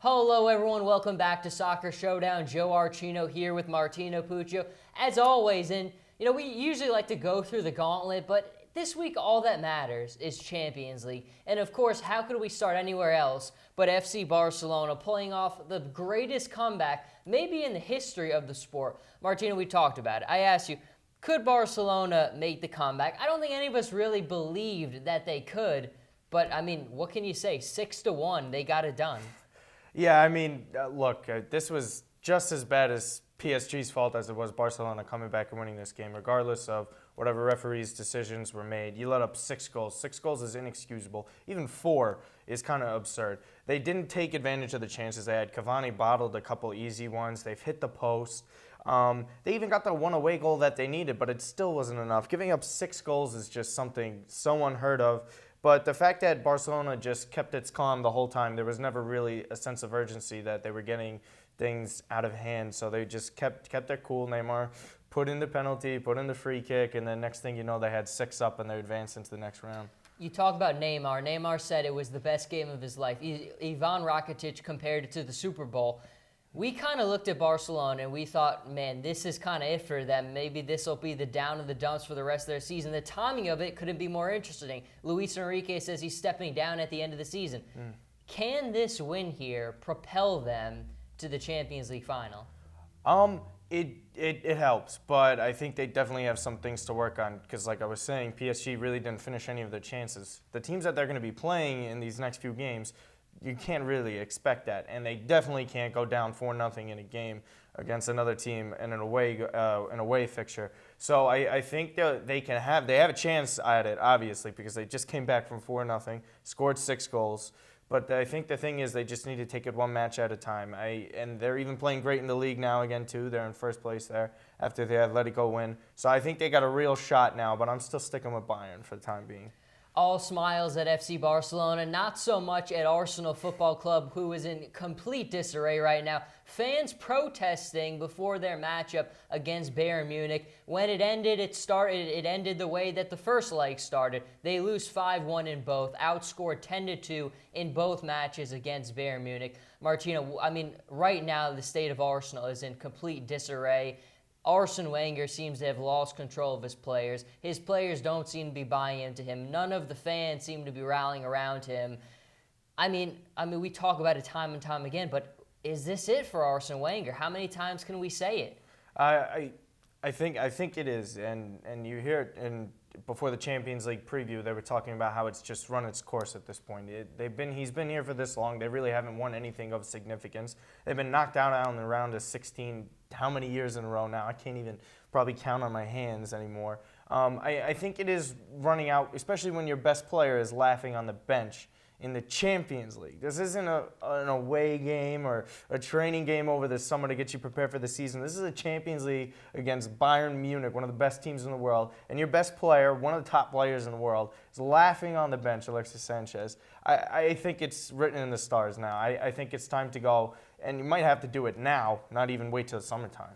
Hello, everyone. Welcome back to Soccer Showdown. Joe Archino here with Martino Puccio. As always, and we usually like to go through the gauntlet, but this week all that matters is Champions League. And of course, how could we start anywhere else but FC Barcelona pulling off the greatest comeback maybe in the history of the sport? Martino, we talked about it. I asked you, could Barcelona make the comeback? I don't think any of us really believed that they could, but I mean, what can you say? 6-1, they got it done. Yeah, I mean, look, this was just as bad as PSG's fault as it was Barcelona coming back and winning this game, regardless of whatever referees' decisions were made. You let up 6 goals. 6 goals is inexcusable. Even 4 is kind of absurd. They didn't take advantage of the chances they had. Cavani bottled a couple easy ones. They've hit the post. They even got the one away goal that they needed, but it still wasn't enough. Giving up 6 goals is just something so unheard of. But the fact that Barcelona just kept its calm the whole time, there was never really a sense of urgency that they were getting things out of hand. So they just kept their cool. Neymar put in the penalty, put in the free kick, and then next thing you know, they had 6 up and they advanced into the next round. You talk about Neymar. Neymar said it was the best game of his life. Ivan Rakitic compared it to the Super Bowl. We kind of looked at Barcelona and we thought, man, this is kind of it for them. Maybe this will be the down in the dumps for the rest of their season. The timing of it couldn't be more interesting. Luis Enrique says he's stepping down at the end of the season. Can this win here propel them to the Champions League final? It helps, but I think they definitely have some things to work on because, like I was saying, PSG really didn't finish any of their chances. The teams that they're going to be playing in these next few games, you can't really expect that, and they definitely can't go down 4-0 in a game against another team in an away fixture. So I think they have a chance at it, obviously, because they just came back from 4-0, scored 6 goals. But I think the thing is they just need to take it one match at a time. And they're even playing great in the league now again too. They're in first place there after the Atletico win. So I think they got a real shot now. But I'm still sticking with Bayern for the time being. All smiles at FC Barcelona, not so much at Arsenal Football Club, who is in complete disarray right now. Fans protesting before their matchup against Bayern Munich. When it ended, it ended the way that the first leg started. They lose 5-1 in both, outscored 10-2 in both matches against Bayern Munich. Martino, I mean, right now the state of Arsenal is in complete disarray. Arsene Wenger seems to have lost control of his players. His players don't seem to be buying into him. None of the fans seem to be rallying around him. I mean, we talk about it time and time again, but is this it for Arsene Wenger? How many times can we say it? I think it is, and you hear it before the Champions League preview. They were talking about how it's just run its course at this point. He's been here for this long. They really haven't won anything of significance. They've been knocked out in the round of 16. How many years in a row now? I can't even probably count on my hands anymore. I think it is running out, especially when your best player is laughing on the bench in the Champions League. This isn't an away game or a training game over the summer to get you prepared for the season. This is a Champions League against Bayern Munich, one of the best teams in the world, and your best player, one of the top players in the world, is laughing on the bench, Alexis Sanchez. I think it's written in the stars now. I think it's time to go, and you might have to do it now, not even wait till the summertime.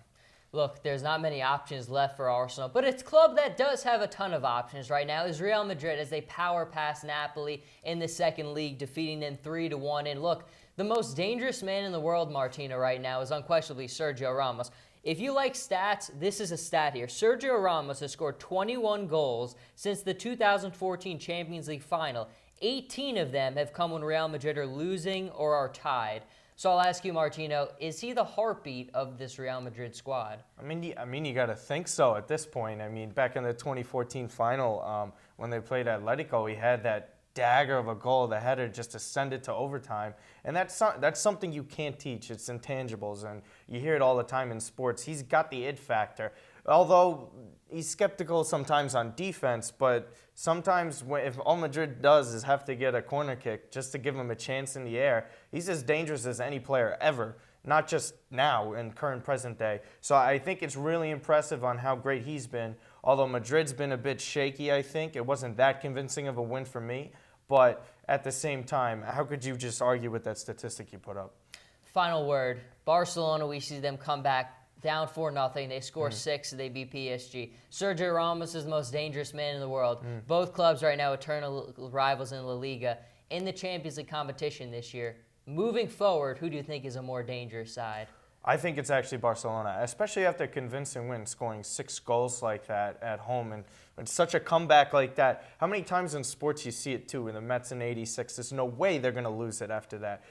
Look, there's not many options left for Arsenal, but a club that does have a ton of options right now is Real Madrid as they power past Napoli in the second league, defeating them 3-1. And look, the most dangerous man in the world, Martino, right now is unquestionably Sergio Ramos. If you like stats, this is a stat here. Sergio Ramos has scored 21 goals since the 2014 Champions League final. 18 of them have come when Real Madrid are losing or are tied. So I'll ask you, Martino, is he the heartbeat of this Real Madrid squad? I mean, you got to think so at this point. I mean, back in the 2014 final, when they played Atletico, he had that dagger of a goal, the header just to send it to overtime. And that's something you can't teach. It's intangibles, and you hear it all the time in sports. He's got the it factor. Although he's skeptical sometimes on defense, but sometimes if all Madrid does is have to get a corner kick just to give him a chance in the air, he's as dangerous as any player ever, not just now in current present day. So I think it's really impressive on how great he's been. Although Madrid's been a bit shaky, I think. It wasn't that convincing of a win for me. But at the same time, how could you just argue with that statistic you put up? Final word. Barcelona, we see them come back down 4-0. They score 6, they beat PSG. Sergio Ramos is the most dangerous man in the world. Both clubs right now eternal rivals in La Liga. In the Champions League competition this year, Moving forward, who do you think is a more dangerous side? I think it's actually Barcelona, especially after a convincing win, scoring 6 goals like that at home and such a comeback like that. How many times in sports you see it too? In the Mets in '86, there's no way they're going to lose it after that.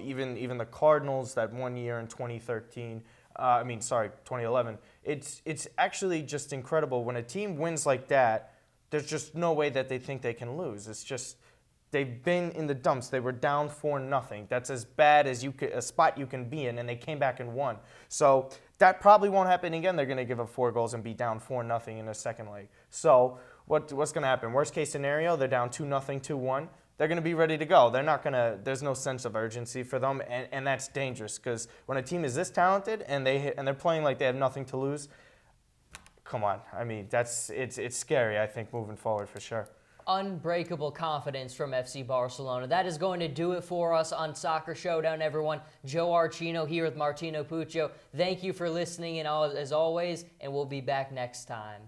Even the Cardinals that one year in 2013. 2011. It's actually just incredible when a team wins like that. There's just no way that they think they can lose. It's just. They've been in the dumps. They were down 4-0. That's as bad as a spot you can be in, and they came back and won. So that probably won't happen again. They're going to give up 4 goals and be down 4-0 in the second leg. So what's going to happen? Worst case scenario, they're down 2-0, 2-1. They're going to be ready to go. They're not going to. There's no sense of urgency for them, and that's dangerous because when a team is this talented and they're playing like they have nothing to lose, come on. I mean, it's scary. I think moving forward for sure. Unbreakable confidence from FC Barcelona. That is going to do it for us on Soccer Showdown, everyone. Joe Archino here with Martino Puccio. Thank you for listening, and as always, and we'll be back next time.